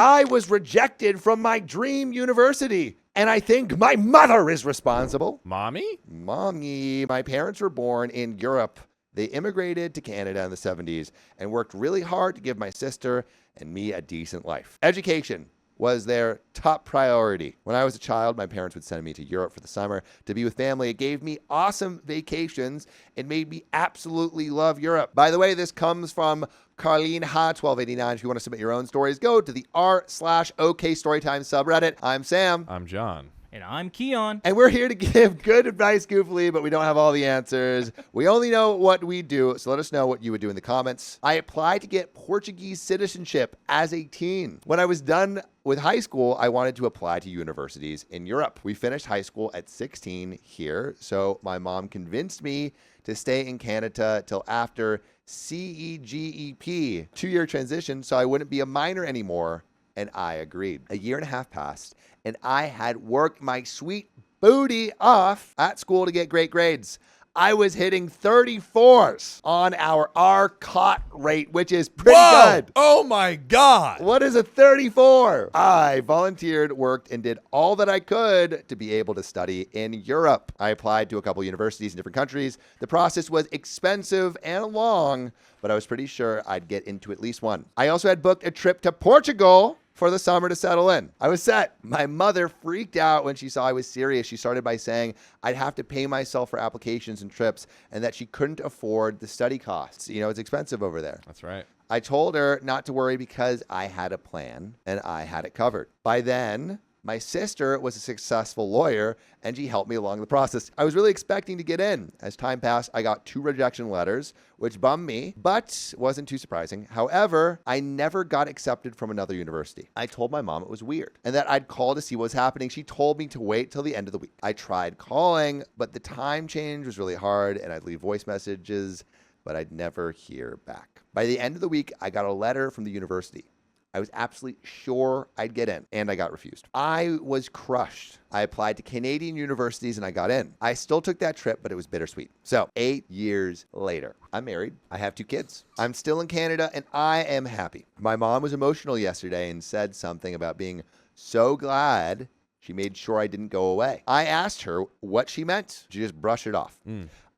I was rejected from my dream university. And I think my mother is responsible. Mommy? Mommy. My parents were born in Europe. They immigrated to Canada in the 70s and worked really hard to give my sister and me a decent life. Education was their top priority. When I was a child, my parents would send me to Europe for the summer to be with family. It gave me awesome vacations. It made me absolutely love Europe. By the way, this comes from Carleen Ha 1289. If you want to submit your own stories, go to the r/OK Storytime subreddit. I'm Sam. I'm John. And I'm Keon. And we're here to give good advice, goofily, but we don't have all the answers. We only know what we do, so let us know what you would do in the comments. I applied to get Portuguese citizenship as a teen. When I was done with high school, I wanted to apply to universities in Europe. We finished high school at 16 here, so my mom convinced me to stay in Canada till after CEGEP, 2-year transition, so I wouldn't be a minor anymore. And I agreed. A year and a half passed, and I had worked my sweet booty off at school to get great grades. I was hitting 34s on our OKOP rate, which is pretty good. Oh my God. What is a 34? I volunteered, worked, and did all that I could to be able to study in Europe. I applied to a couple universities in different countries. The process was expensive and long, but I was pretty sure I'd get into at least one. I also had booked a trip to Portugal for the summer to settle in. I was set. My mother freaked out when she saw I was serious. She started by saying I'd have to pay myself for applications and trips and that she couldn't afford the study costs. You know, it's expensive over there. That's right. I told her not to worry because I had a plan and I had it covered. By then, my sister was a successful lawyer and she helped me along the process. I was really expecting to get in. As time passed, I got 2 rejection letters, which bummed me, but wasn't too surprising. However, I never got accepted from another university. I told my mom it was weird and that I'd call to see what was happening. She told me to wait till the end of the week. I tried calling, but the time change was really hard and I'd leave voice messages, but I'd never hear back. By the end of the week, I got a letter from the university. I was absolutely sure I'd get in, and I got refused. I was crushed. I applied to Canadian universities, and I got in. I still took that trip, but it was bittersweet. So 8 years later, I'm married. I have 2 kids. I'm still in Canada, and I am happy. My mom was emotional yesterday and said something about being so glad she made sure I didn't go away. I asked her what she meant. She just brushed it off.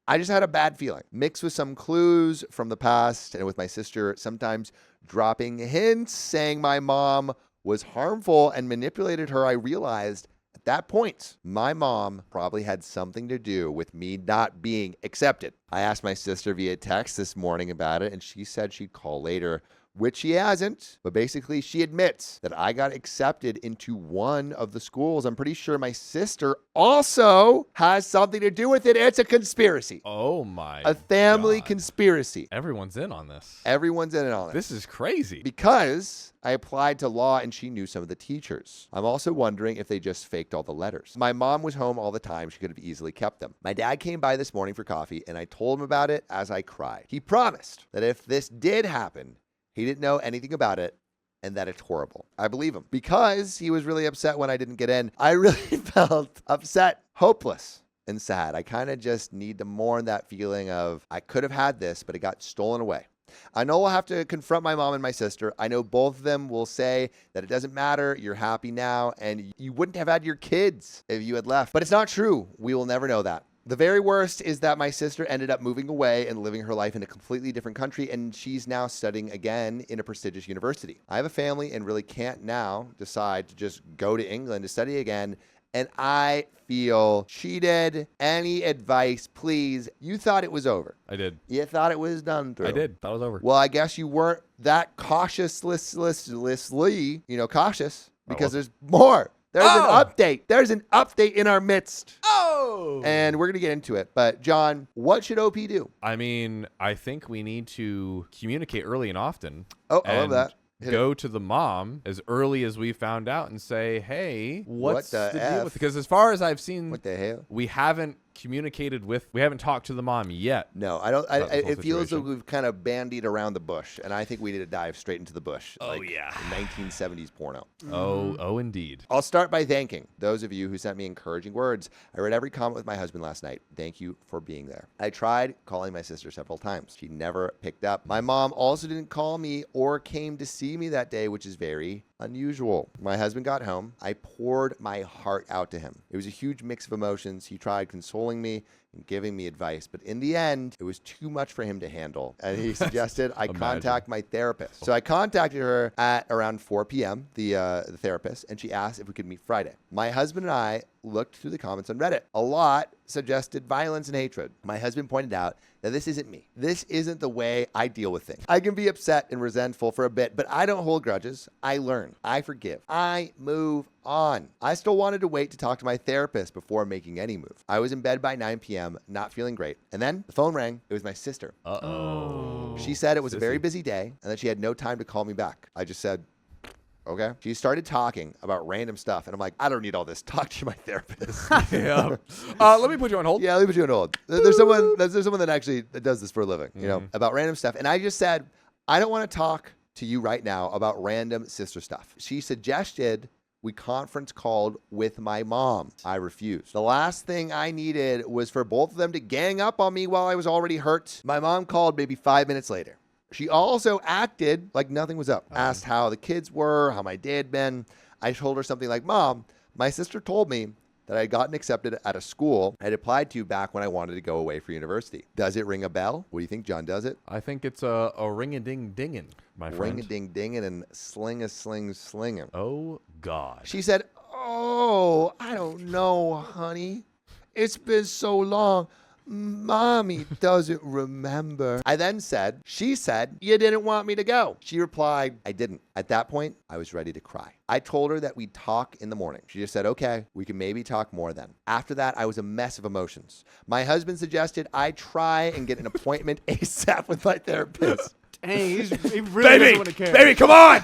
I just had a bad feeling, mixed with some clues from the past and with my sister sometimes dropping hints saying my mom was harmful and manipulated her. I realized at that point, my mom probably had something to do with me not being accepted. I asked my sister via text this morning about it, and she said she'd call later, which she hasn't. But basically, she admits that I got accepted into one of the schools. I'm pretty sure my sister also has something to do with it. It's a conspiracy. Oh my A family God. conspiracy. Everyone's in on this. Everyone's in it on it. This is crazy. Because I applied to law and she knew some of the teachers. I'm also wondering if they just faked all the letters. My mom was home all the time. She could have easily kept them. My dad came by this morning for coffee and I told him about it as I cried. He promised that if this did happen, he didn't know anything about it and that it's horrible. I believe him because he was really upset when I didn't get in. I really felt upset, hopeless, and sad. I kind of just need to mourn that feeling of I could have had this, but it got stolen away. I know I'll have to confront my mom and my sister. I know both of them will say that it doesn't matter. You're happy now and you wouldn't have had your kids if you had left. But it's not true. We will never know that. The very worst is that my sister ended up moving away and living her life in a completely different country, and she's now studying again in a prestigious university. I have a family and really can't now decide to just go to England to study again, and I feel cheated. Any advice, please? You thought it was over. I did. You thought it was done through. I did. Thought it was over. Well, I guess you weren't that cautious, cautious, because there's more. There's an update. There's an update in our midst. Oh! And we're going to get into it. But, John, what should OP do? I mean, I think we need to communicate early and often. Oh, I love that. Go to the mom as early as we found out and say, hey, what's What the deal F? with it? Because as far as I've seen, What the hell? we haven't we haven't talked to the mom yet. No, I don't. About the whole It feels like situation. we've kind of bandied around the bush, and I think we need to dive straight into the bush. Oh, like yeah. 1970s porno. Oh, indeed. I'll start by thanking those of you who sent me encouraging words. I read every comment with my husband last night. Thank you for being there. I tried calling my sister several times. She never picked up. My mom also didn't call me or came to see me that day, which is very unusual. My husband got home. I poured my heart out to him. It was a huge mix of emotions. He tried consoling me and giving me advice, but in the end, it was too much for him to handle. And he suggested I contact my therapist. So I contacted her at around 4 p.m., the therapist, and she asked if we could meet Friday. My husband and I looked through the comments on Reddit. A lot suggested violence and hatred. My husband pointed out that this isn't me. This isn't the way I deal with things. I can be upset and resentful for a bit, but I don't hold grudges. I learn. I forgive. I move on. I still wanted to wait to talk to my therapist before making any move. I was in bed by 9 p.m., not feeling great. And then the phone rang. It was my sister. Uh-oh. She said it was a very busy day and that she had no time to call me back. I just said, okay. She started talking about random stuff, and I'm like, I don't need all this. Talk to my therapist. Yeah. Let me put you on hold. Yeah, let me put you on hold. There's someone that actually does this for a living, you know, about random stuff. And I just said, I don't want to talk to you right now about random sister stuff. She suggested we conference called with my mom. I refused. The last thing I needed was for both of them to gang up on me while I was already hurt. My mom called maybe 5 minutes later. She also acted like nothing was up. Asked how the kids were, how my day had been. I told her something like, Mom, my sister told me that I had gotten accepted at a school I had applied to back when I wanted to go away for university. Does it ring a bell? What do you think, John? Does it? I think it's a ring-a-ding-dingin', my friend. Ring-a-ding-dingin' and sling-a-sling-slingin'. Oh, God. She said, oh, I don't know, honey. It's been so long. Mommy doesn't remember. I then said, she said, you didn't want me to go. She replied, I didn't. At that point, I was ready to cry. I told her that we'd talk in the morning. She just said, okay, we can maybe talk more then. After that, I was a mess of emotions. My husband suggested I try and get an appointment ASAP with my therapist. Hey, he really doesn't want to care. Baby, come on.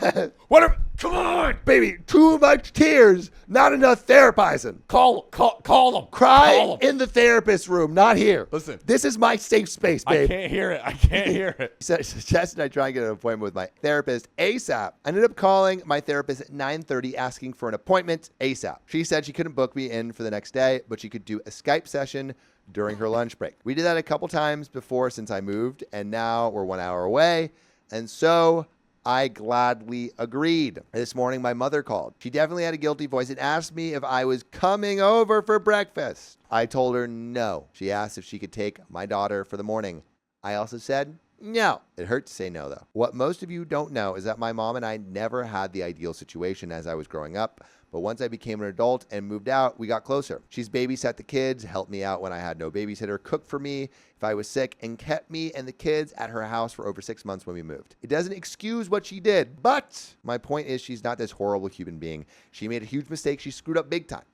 Come on, baby. Too much tears, not enough therapizing. Call them. Cry Call 'em. in the therapist room, not here. Listen. This is my safe space, babe. I can't hear it. He suggested I try and get an appointment with my therapist ASAP. I ended up calling my therapist at 9:30 asking for an appointment ASAP. She said she couldn't book me in for the next day, but she could do a Skype session during her lunch break. We did that a couple times before since I moved, and now we're 1 hour away. And so I gladly agreed. This morning, my mother called. She definitely had a guilty voice and asked me if I was coming over for breakfast. I told her no. She asked if she could take my daughter for the morning. I also said no. It hurt to say no, though. What most of you don't know is that my mom and I never had the ideal situation as I was growing up. But once I became an adult and moved out, we got closer. She's babysat the kids, helped me out when I had no babysitter, cooked for me if I was sick, and kept me and the kids at her house for over 6 months when we moved. It doesn't excuse what she did, but my point is she's not this horrible human being. She made a huge mistake. She screwed up big time.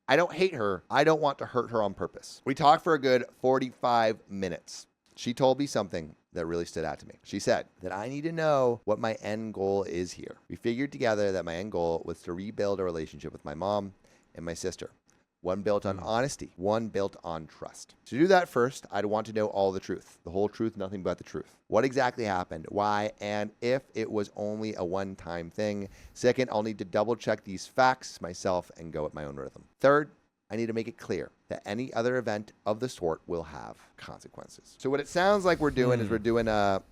I don't hate her. I don't want to hurt her on purpose. We talked for a good 45 minutes. She told me something that really stood out to me. She said that I need to know what my end goal is here. We figured together that my end goal was to rebuild a relationship with my mom and my sister. One built on honesty, one built on trust. To do that first, I'd want to know all the truth, the whole truth, nothing but the truth. What exactly happened, why, and if it was only a one-time thing. Second, I'll need to double check these facts myself and go at my own rhythm. Third, I need to make it clear that any other event of the sort will have consequences. So what it sounds like we're doing is we're doing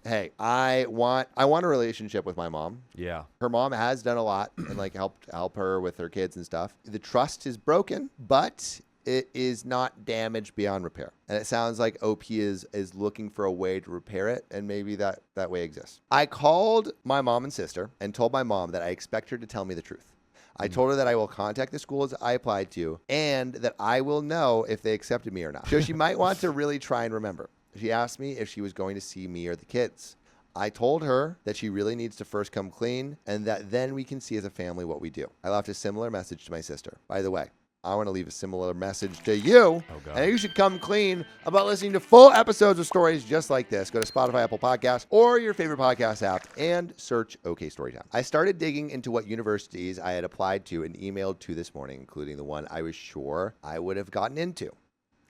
hey, I want a relationship with my mom. Yeah. Her mom has done a lot and like help her with her kids and stuff. The trust is broken, but it is not damaged beyond repair. And it sounds like OP is looking for a way to repair it, and maybe that way exists. I called my mom and sister and told my mom that I expect her to tell me the truth. I told her that I will contact the schools I applied to and that I will know if they accepted me or not. So she might want to really try and remember. She asked me if she was going to see me or the kids. I told her that she really needs to first come clean and that then we can see as a family what we do. I left a similar message to my sister. By the way, I want to leave a similar message to you. Oh, God. And you should come clean about listening to full episodes of stories just like this. Go to Spotify, Apple Podcasts, or your favorite podcast app and search OK Storytime. I started digging into what universities I had applied to and emailed to this morning, including the one I was sure I would have gotten into.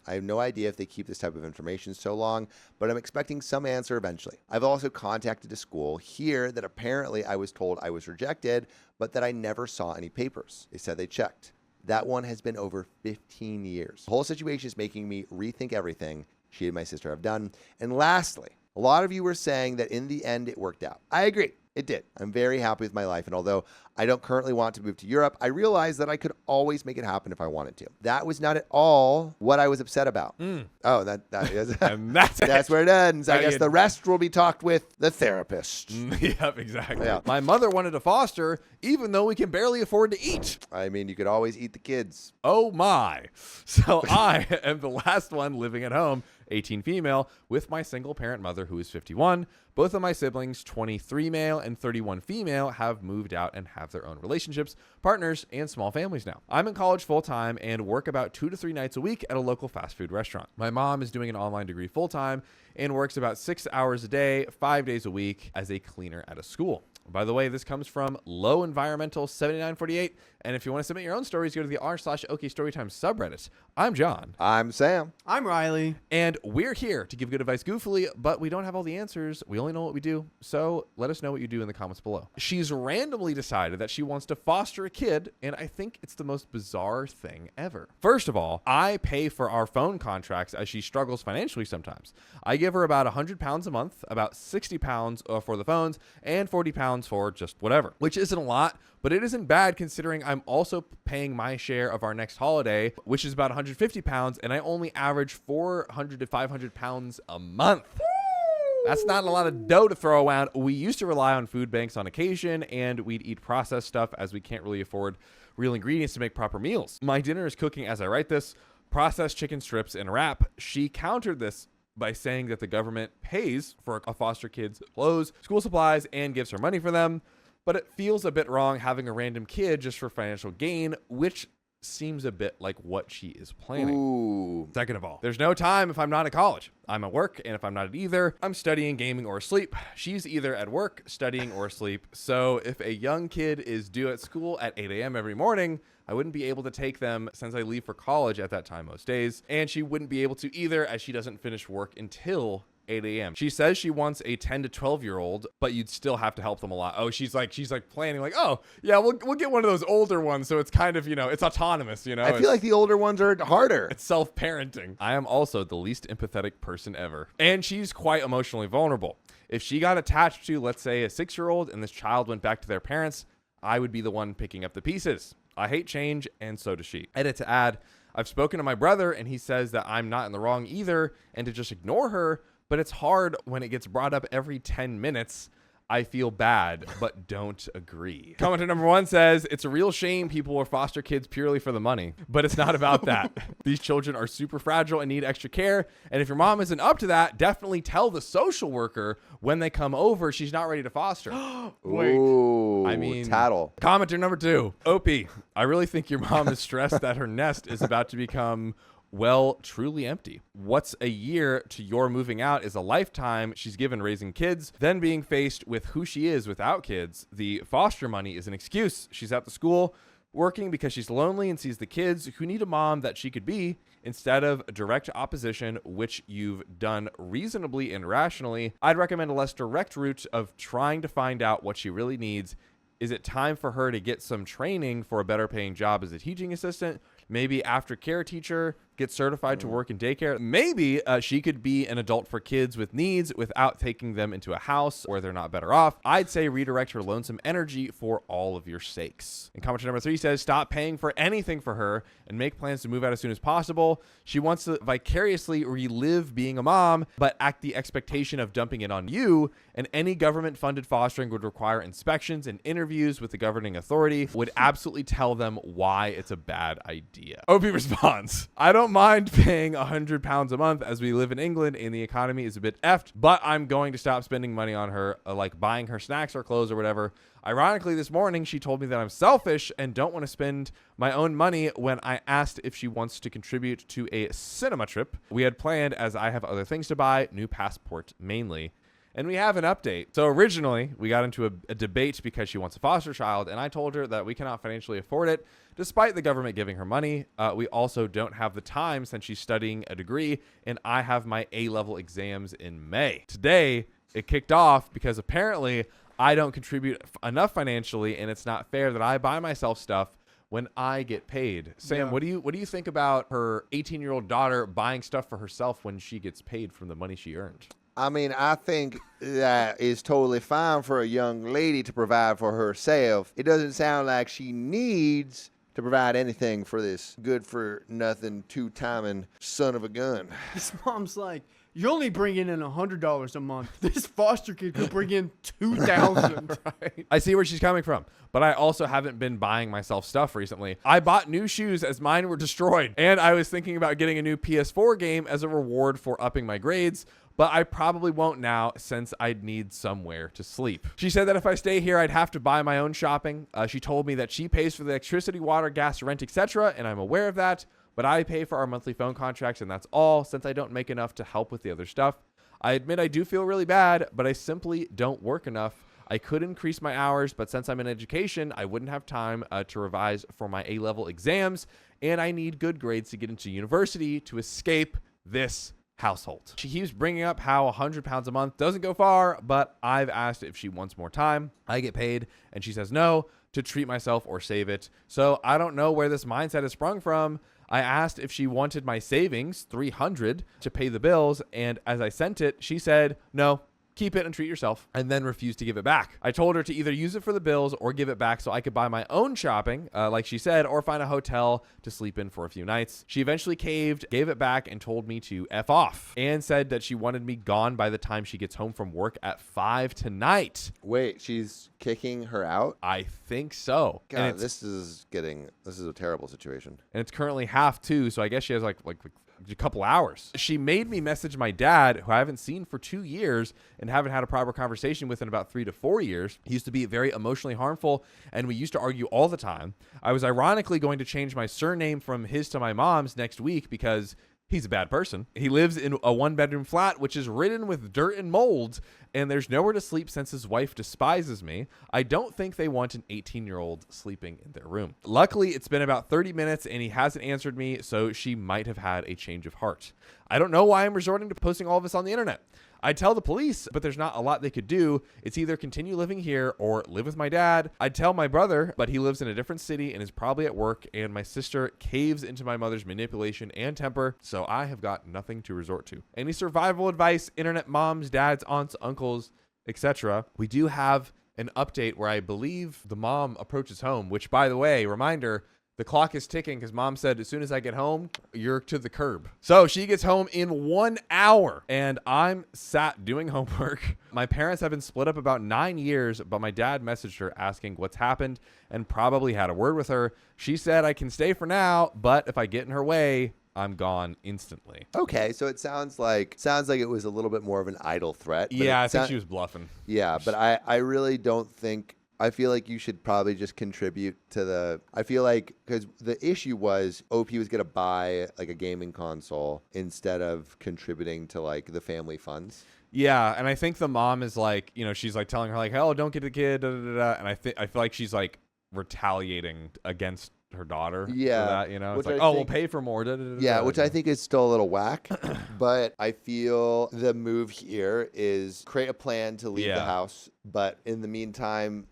I have no idea if they keep this type of information so long, but I'm expecting some answer eventually. I've also contacted a school here that apparently I was told I was rejected, but that I never saw any papers. They said they checked. That one has been over 15 years. The whole situation is making me rethink everything she and my sister have done. And lastly, a lot of you were saying that in the end it worked out. I agree. It did. I'm very happy with my life. And although I don't currently want to move to Europe, I realized that I could always make it happen if I wanted to. That was not at all what I was upset about. Oh, that is. And that's where it ends. I guess you- the rest will be talked with the therapist. Yep, exactly. Yeah. My mother wanted to foster, even though we can barely afford to eat. I mean, you could always eat the kids. Oh my. So I am the last one living at home, 18 female, with my single parent mother who is 51. Both of my siblings, 23 male and 31 female, have moved out and have their own relationships, partners, and small families now. I'm in college full-time and work about 2 to 3 nights a week at a local fast food restaurant. My mom is doing an online degree full-time and works about 6 hours a day, 5 days a week as a cleaner at a school. By the way, this comes from Low Environmental 7948. And if you want to submit your own stories, go to the r/OK Storytime subreddit. I'm John. I'm Sam. I'm Riley. And we're here to give good advice goofily, but we don't have all the answers. We only know what we do. So let us know what you do in the comments below. She's randomly decided that she wants to foster a kid, and I think it's the most bizarre thing ever. First of all, I pay for our phone contracts as she struggles financially sometimes. I give her about £100 a month, about £60 for the phones, and £40 for just whatever, which isn't a lot, but it isn't bad considering I'm also paying my share of our next holiday, which is about £150, and I only average £400 to £500 a month. That's not a lot of dough to throw around. We used to rely on food banks on occasion, and we'd eat processed stuff as we can't really afford real ingredients to make proper meals. My dinner is cooking as I write this, processed chicken strips and wrap. She countered this by saying that the government pays for a foster kid's clothes, school supplies, and gives her money for them. But it feels a bit wrong having a random kid just for financial gain, which seems a bit like what she is planning. Ooh. Second of all, there's no time if I'm not at college. I'm at work, and if I'm not at either, I'm studying, gaming, or asleep. She's either at work, studying, or asleep. So if a young kid is due at school at 8 a.m. every morning, I wouldn't be able to take them since I leave for college at that time most days. And she wouldn't be able to either as she doesn't finish work until 8 a.m. She says she wants a 10 to 12-year-old, but you'd still have to help them a lot. Oh, she's like planning like, oh, yeah, we'll get one of those older ones. So it's kind of, it's autonomous, I feel like the older ones are harder. It's self-parenting. I am also the least empathetic person ever. And she's quite emotionally vulnerable. If she got attached to, let's say, a 6-year-old and this child went back to their parents, I would be the one picking up the pieces. I hate change, and so does she. Edit to add, I've spoken to my brother, and he says that I'm not in the wrong either, and to just ignore her, but it's hard when it gets brought up every 10 minutes. I feel bad, but don't agree. Commenter number 1 says, it's a real shame people will foster kids purely for the money, but it's not about that. These children are super fragile and need extra care. And if your mom isn't up to that, definitely tell the social worker when they come over she's not ready to foster. Wait. Ooh, I mean, tattle. Commenter number 2, OP, I really think your mom is stressed that her nest is about to become truly empty. What's a year to your moving out is a lifetime she's given raising kids, then being faced with who she is without kids. The foster money is an excuse. She's at the school working because she's lonely and sees the kids who need a mom that she could be instead of direct opposition, which you've done reasonably and rationally. I'd recommend a less direct route of trying to find out what she really needs. Is it time for her to get some training for a better paying job as a teaching assistant? Maybe aftercare teacher, get certified to work in daycare. Maybe she could be an adult for kids with needs without taking them into a house where they're not better off. I'd say redirect her lonesome energy for all of your sakes. And commenter number 3 says, stop paying for anything for her and make plans to move out as soon as possible. She wants to vicariously relive being a mom, but act the expectation of dumping it on you. And any government-funded fostering would require inspections and interviews with the governing authority. Would absolutely tell them why it's a bad idea. OP responds, I don't mind paying £100 a month as we live in England and the economy is a bit effed, but I'm going to stop spending money on her, like buying her snacks or clothes or whatever. Ironically, this morning, she told me that I'm selfish and don't want to spend my own money when I asked if she wants to contribute to a cinema trip we had planned as I have other things to buy, new passport mainly. And we have an update. So originally, we got into a debate because she wants a foster child, and I told her that we cannot financially afford it, despite the government giving her money. We also don't have the time since she's studying a degree, and I have my A-level exams in May. Today, it kicked off because apparently I don't contribute enough financially, and it's not fair that I buy myself stuff when I get paid. Sam, Yeah. what do you think about her 18-year-old daughter buying stuff for herself when she gets paid from the money she earned? I mean, I think that is totally fine for a young lady to provide for herself. It doesn't sound like she needs to provide anything for this good-for-nothing, two-timing son of a gun. His mom's like, you're only bringing in $100 a month. This foster kid could bring in $2,000. Right. I see where she's coming from, but I also haven't been buying myself stuff recently. I bought new shoes as mine were destroyed, and I was thinking about getting a new PS4 game as a reward for upping my grades, but I probably won't now since I'd need somewhere to sleep. She said that if I stay here, I'd have to buy my own shopping. She told me that she pays for the electricity, water, gas, rent, etc., and I'm aware of that, but I pay for our monthly phone contracts, and that's all since I don't make enough to help with the other stuff. I admit I do feel really bad, but I simply don't work enough. I could increase my hours, but since I'm in education, I wouldn't have time to revise for my A-level exams, and I need good grades to get into university to escape this household. She keeps bringing up how 100 pounds a month doesn't go far, but I've asked if she wants more time. I get paid, and she says no, to treat myself or save it. So I don't know where this mindset is sprung from. I asked if she wanted my savings, $300, to pay the bills, and as I sent it, she said, no, keep it and treat yourself, and then refused to give it back. I told her to either use it for the bills or give it back so I could buy my own shopping, like she said, or find a hotel to sleep in for a few nights. She eventually caved, gave it back, and told me to F off, and said that she wanted me gone by the time she gets home from work at 5 tonight. Wait, she's kicking her out? I think so. God, this is a terrible situation. And it's currently 1:30, so I guess she has like a couple hours. She made me message my dad, who I haven't seen for 2 years and haven't had a proper conversation with in about 3 to 4 years. He used to be very emotionally harmful, and we used to argue all the time. I was ironically going to change my surname from his to my mom's next week because he's a bad person. He lives in a 1-bedroom flat, which is ridden with dirt and mold, and there's nowhere to sleep since his wife despises me. I don't think they want an 18-year-old sleeping in their room. Luckily, it's been about 30 minutes, and he hasn't answered me, so she might have had a change of heart. I don't know why I'm resorting to posting all of this on the internet. I'd tell the police, but there's not a lot they could do. It's either continue living here or live with my dad. I'd tell my brother, but he lives in a different city and is probably at work, and my sister caves into my mother's manipulation and temper, so I have got nothing to resort to. Any survival advice, internet moms, dads, aunts, uncles, etc.? We do have an update where I believe the mom approaches home, which, by the way, reminder, the clock is ticking because mom said, as soon as I get home, you're to the curb. So she gets home in 1 hour and I'm sat doing homework. My parents have been split up about 9 years, but my dad messaged her asking what's happened and probably had a word with her. She said, I can stay for now, but if I get in her way, I'm gone instantly. Okay, so it sounds like it was a little bit more of an idle threat. Yeah, I think she was bluffing. Yeah, but I really don't think. I feel like you should probably just contribute to the. I feel like because the issue was OP was gonna buy like a gaming console instead of contributing to like the family funds. Yeah, and I think the mom is like, she's like telling her like, "Hell, don't get the kid," and I feel like she's like retaliating against her daughter. Yeah, for that, it's like, we'll pay for more. Yeah, which I think is still a little whack. But I feel the move here is create a plan to leave the house, but in the meantime,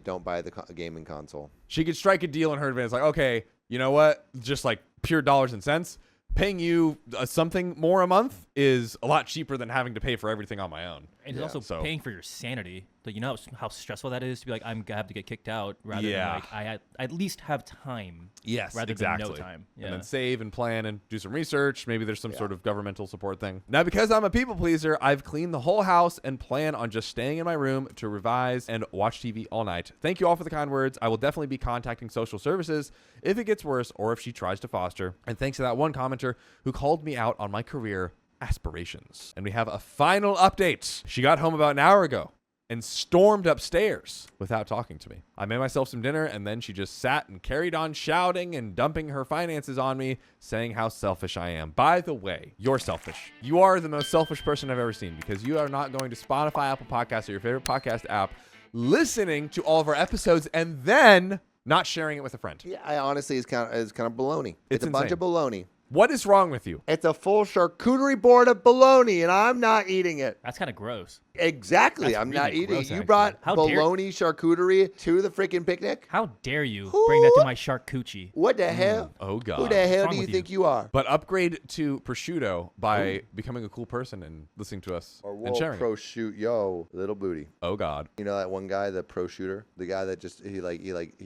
don't buy the gaming console. She could strike a deal in her advance, like, okay, you know what? Just like pure dollars and cents. Paying you something more a month is a lot cheaper than having to pay for everything on my own. And also paying for your sanity. Like, you know how stressful that is to be like, I'm gonna have to get kicked out rather than like I at least have time. Yes, rather exactly. than no time. Yeah. And then save and plan and do some research. Maybe there's some sort of governmental support thing. Now, because I'm a people pleaser, I've cleaned the whole house and plan on just staying in my room to revise and watch TV all night. Thank you all for the kind words. I will definitely be contacting social services if it gets worse or if she tries to foster. And thanks to that one commenter who called me out on my career aspirations. And we have a final update. She got home about an hour ago and stormed upstairs without talking to me. I made myself some dinner, and then she just sat and carried on shouting and dumping her finances on me, saying how selfish I am. By the way, you're selfish. You are the most selfish person I've ever seen, because you are not going to Spotify, Apple Podcasts, or your favorite podcast app, listening to all of our episodes, and then not sharing it with a friend. Yeah, I honestly is kind of baloney. It's a bunch of baloney. What is wrong with you? It's a full charcuterie board of bologna, and I'm not eating it. That's kind of gross. Exactly. That's I'm not really eating. gross, You actually. brought How dare- bologna charcuterie to the freaking picnic? How dare you bring that to my charcuterie? What the hell? Oh, God. Who the hell wrong do you with think you? you are? But upgrade to prosciutto by becoming a cool person and listening to us Or and we'll sharing. pro shoot yo little booty. Oh, God. You know that one guy, the pro shooter, the guy that just he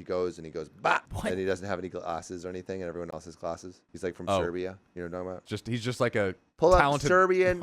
goes bah, and he doesn't have any glasses or anything, and everyone else has glasses. He's like from Serbia. You know what I'm talking about? He's just like a Pull up talented Serbian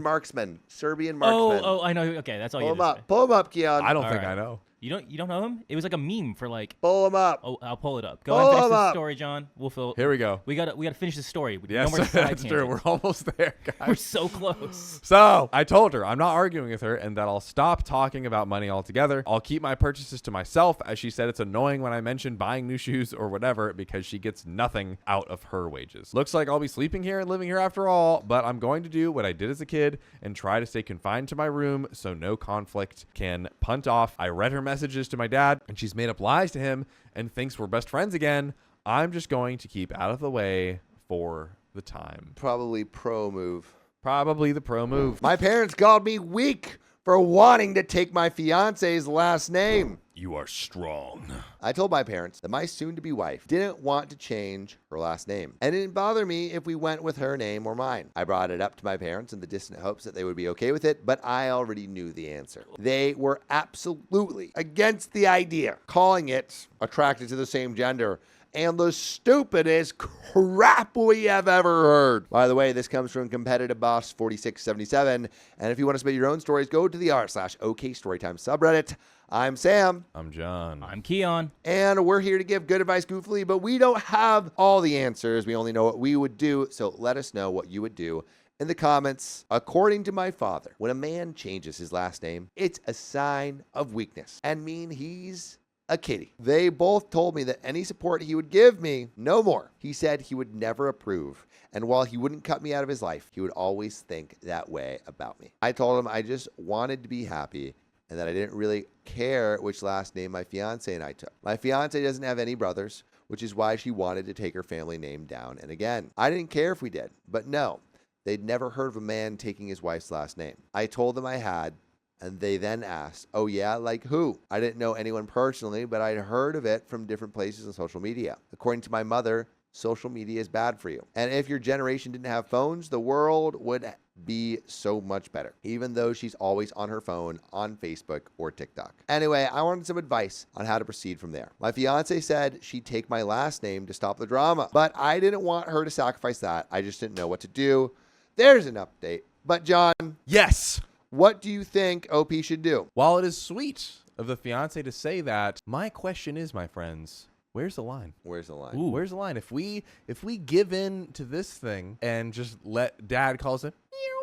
marksman. Serbian marksman. Oh, I know. Okay, that's all Pull you him need to say. up. Pull him up, Keon. I don't All think right. I know. You don't know him? It was like a meme for like. Pull him up. Oh, I'll pull it up. Go Pull ahead and finish him this up. story, John. We'll fill. Here we go. We gotta finish the story. Yes, no more side that's true. tangents. We're almost there, guys. We're so close. So I told her I'm not arguing with her and that I'll stop talking about money altogether. I'll keep my purchases to myself. As she said, it's annoying when I mention buying new shoes or whatever because she gets nothing out of her wages. Looks like I'll be sleeping here and living here after all, but I'm going to do what I did as a kid and try to stay confined to my room so no conflict can punt off. I read her messages to my dad and she's made up lies to him and thinks we're best friends again. I'm just going to keep out of the way for the time. Probably pro move. Probably the pro move. My parents called me weak for wanting to take my fiance's last name. You are strong. I told my parents that my soon-to-be wife didn't want to change her last name, and it didn't bother me if we went with her name or mine. I brought it up to my parents in the distant hopes that they would be okay with it, but I already knew the answer. They were absolutely against the idea, calling it attracted to the same gender, and the stupidest crap we have ever heard. By the way, this comes from Competitive Boss 4677, and if you want to submit your own stories, go to the r/OK Storytime subreddit. I'm Sam. I'm John. I'm Keon. And we're here to give good advice goofily, but we don't have all the answers. We only know what we would do. So let us know what you would do in the comments. According to my father, when a man changes his last name, it's a sign of weakness and mean he's a kitty. They both told me that any support he would give me, no more. He said he would never approve. And while he wouldn't cut me out of his life, he would always think that way about me. I told him I just wanted to be happy and that I didn't really care which last name my fiance and I took. My fiance doesn't have any brothers, which is why she wanted to take her family name down. And again, I didn't care if we did, but no, they'd never heard of a man taking his wife's last name. I told them I had, and they then asked, oh yeah, like who? I didn't know anyone personally, but I'd heard of it from different places on social media. According to my mother, social media is bad for you. And if your generation didn't have phones, the world would be so much better, even though she's always on her phone, on Facebook or TikTok. Anyway, I wanted some advice on how to proceed from there. My fiance said she'd take my last name to stop the drama, but I didn't want her to sacrifice that. I just didn't know what to do. There's an update. But John, Yes. what do you think OP should do? While it is sweet of the fiance to say that, my question is, my friends, where's the line? Where's the line? Ooh. Where's the line? If we give in to this thing and just let dad calls it,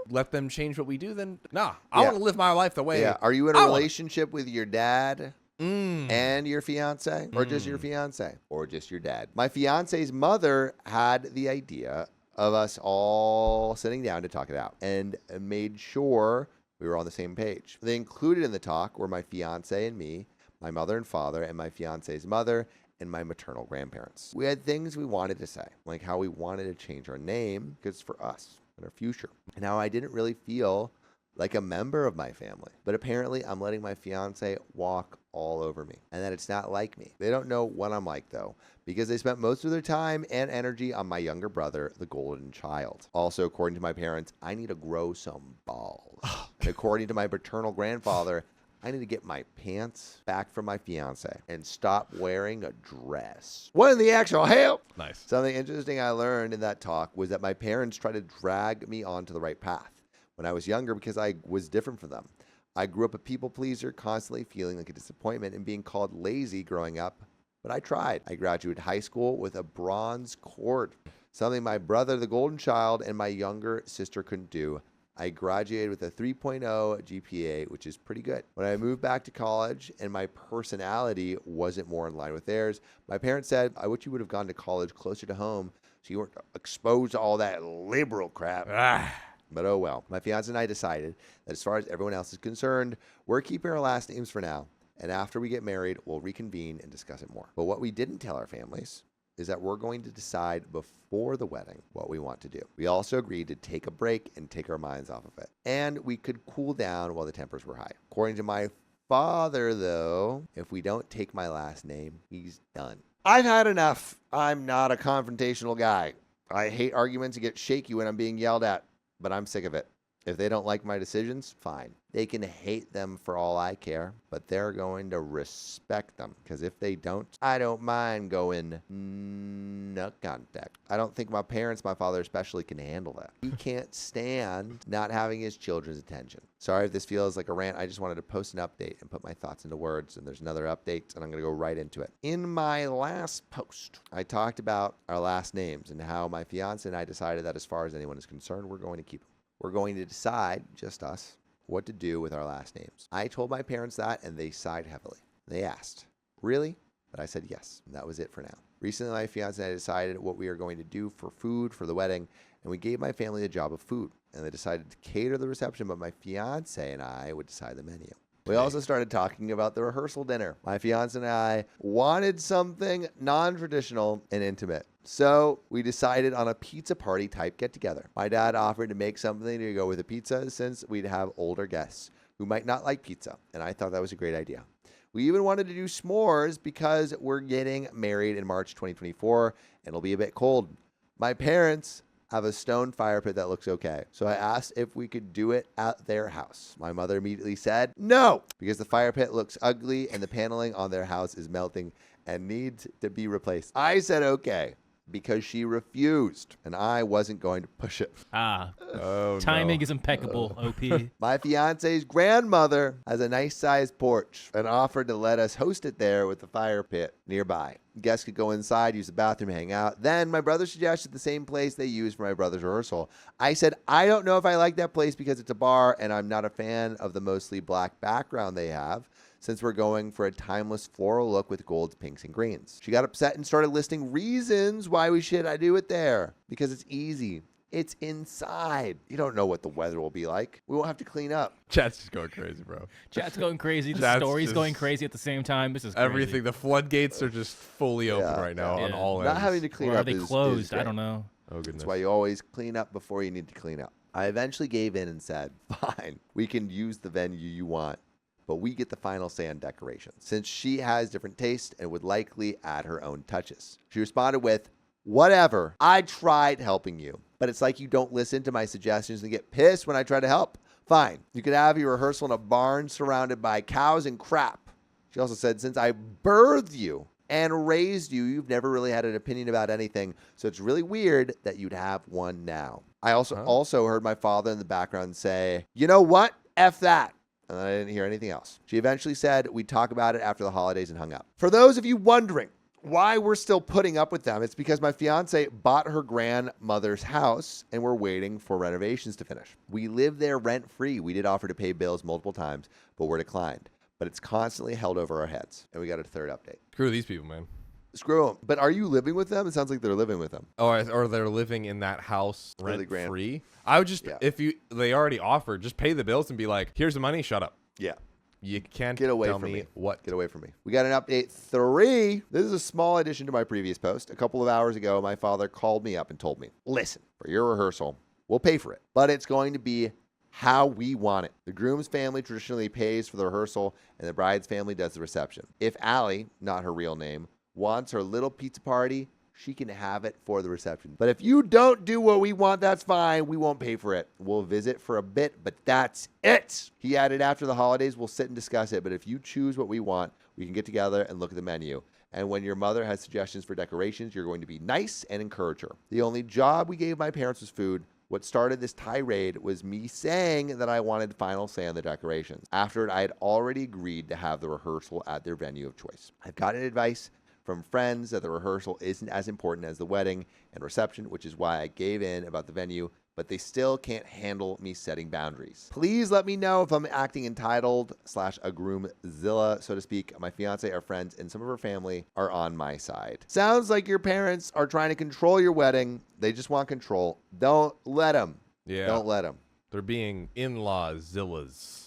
let them change what we do, then I want to live my life the way. Yeah. Are you in a I want. relationship with your dad and your fiance, or just your fiance, or just your dad? My fiance's mother had the idea of us all sitting down to talk it out and made sure we were on the same page. They included in the talk were my fiance and me, my mother and father, and my fiance's mother, and my maternal grandparents. We had things we wanted to say, like how we wanted to change our name because it's for us and our future, and how I didn't really feel like a member of my family. But apparently I'm letting my fiance walk all over me, and that it's not like me. They don't know what I'm like though, because they spent most of their time and energy on my younger brother, the golden child. Also, according to my parents, I need to grow some balls. And according to my paternal grandfather, I need to get my pants back from my fiance and stop wearing a dress. What in the actual hell? Nice. Something interesting I learned in that talk was that my parents tried to drag me onto the right path when I was younger because I was different from them. I grew up a people pleaser, constantly feeling like a disappointment and being called lazy growing up, but I tried. I graduated high school with a bronze cord, something my brother, the golden child, and my younger sister couldn't do. I graduated with a 3.0 GPA, which is pretty good. When I moved back to college and my personality wasn't more in line with theirs, my parents said, I wish you would have gone to college closer to home so you weren't exposed to all that liberal crap. But oh well. My fiance and I decided that as far as everyone else is concerned, we're keeping our last names for now. And after we get married, we'll reconvene and discuss it more. But what we didn't tell our families is that we're going to decide before the wedding what we want to do. We also agreed to take a break and take our minds off of it. And we could cool down while the tempers were high. According to my father, though, if we don't take my last name, he's done. I've had enough. I'm not a confrontational guy. I hate arguments and get shaky when I'm being yelled at, but I'm sick of it. If they don't like my decisions, fine. They can hate them for all I care, but they're going to respect them. Because if they don't, I don't mind going no contact. I don't think my parents, my father especially, can handle that. He can't stand not having his children's attention. Sorry if this feels like a rant. I just wanted to post an update and put my thoughts into words. And there's another update, and I'm going to go right into it. In my last post, I talked about our last names and how my fiance and I decided that as far as anyone is concerned, we're going to keep them. We're going to decide, just us, what to do with our last names. I told my parents that, and they sighed heavily. They asked, really? But I said yes, and that was it for now. Recently, my fiance and I decided what we are going to do for food for the wedding, and we gave my family the job of food. And they decided to cater the reception, but my fiance and I would decide the menu. We also started talking about the rehearsal dinner. My fiance and I wanted something non-traditional and intimate. So we decided on a pizza party type get-together. My dad offered to make something to go with the pizza since we'd have older guests who might not like pizza, and I thought that was a great idea. We even wanted to do s'mores because we're getting married in March 2024, and it'll be a bit cold. My parents have a stone fire pit that looks okay. So I asked if we could do it at their house. My mother immediately said no, because the fire pit looks ugly and the paneling on their house is melting and needs to be replaced. I said okay, because she refused, and I wasn't going to push it. Timing is impeccable, OP. My fiance's grandmother has a nice sized porch and offered to let us host it there with the fire pit nearby. Guests could go inside, use the bathroom, hang out. Then my brother suggested the same place they used for my brother's rehearsal. I said, I don't know if I like that place because it's a bar and I'm not a fan of the mostly black background they have, since we're going for a timeless floral look with golds, pinks, and greens. She got upset and started listing reasons why we should do it there. Because it's easy. It's inside. You don't know what the weather will be like. We won't have to clean up. Chat's just going crazy, bro. Chat's going crazy. The Chat's story's just- going crazy at the same time. This is crazy. Everything. The floodgates are just fully open right now on Yeah. all ends. Not having to clean Or are up they is closed? great. I don't know. Oh, goodness. That's why you always clean up before you need to clean up. I eventually gave in and said, fine, we can use the venue you want, but we get the final say on decorations, since she has different taste and would likely add her own touches. She responded with, whatever, I tried helping you, but it's like you don't listen to my suggestions and get pissed when I try to help. Fine, you could have your rehearsal in a barn surrounded by cows and crap. She also said, since I birthed you and raised you, you've never really had an opinion about anything, so it's really weird that you'd have one now. I also heard my father in the background say, you know what? F that. And I didn't hear anything else. She eventually said we'd talk about it after the holidays and hung up. For those of you wondering why we're still putting up with them, it's because my fiance bought her grandmother's house and we're waiting for renovations to finish. We live there rent-free. We did offer to pay bills multiple times, but we're declined. But it's constantly held over our heads. And we got a third update. Screw these people, man. Screw them. But are you living with them? It sounds like they're living with them. Oh, or they're living in that house Really rent free. I would just, if they already offered, just pay the bills and be like, here's the money, shut up. Yeah. You can't Get away tell from me. what. Get away from me. We got an update 3. This is a small addition to my previous post. A couple of hours ago, my father called me up and told me, listen, for your rehearsal, we'll pay for it, but it's going to be how we want it. The groom's family traditionally pays for the rehearsal, and the bride's family does the reception. If Allie, not her real name, wants her little pizza party, she can have it for the reception. But if you don't do what we want, that's fine. We won't pay for it. We'll visit for a bit, but that's it. He added, after the holidays, we'll sit and discuss it. But if you choose what we want, we can get together and look at the menu. And when your mother has suggestions for decorations, you're going to be nice and encourage her. The only job we gave my parents was food. What started this tirade was me saying that I wanted final say on the decorations. After it, I had already agreed to have the rehearsal at their venue of choice. I've gotten advice from friends that the rehearsal isn't as important as the wedding and reception, which is why I gave in about the venue, but they still can't handle me setting boundaries. Please let me know if I'm acting entitled / a groomzilla, so to speak. My fiance, our friends, and some of her family are on my side. Sounds like your parents are trying to control your wedding. They just want control. Don't let them. Yeah. Don't let them. They're being in-law zillas.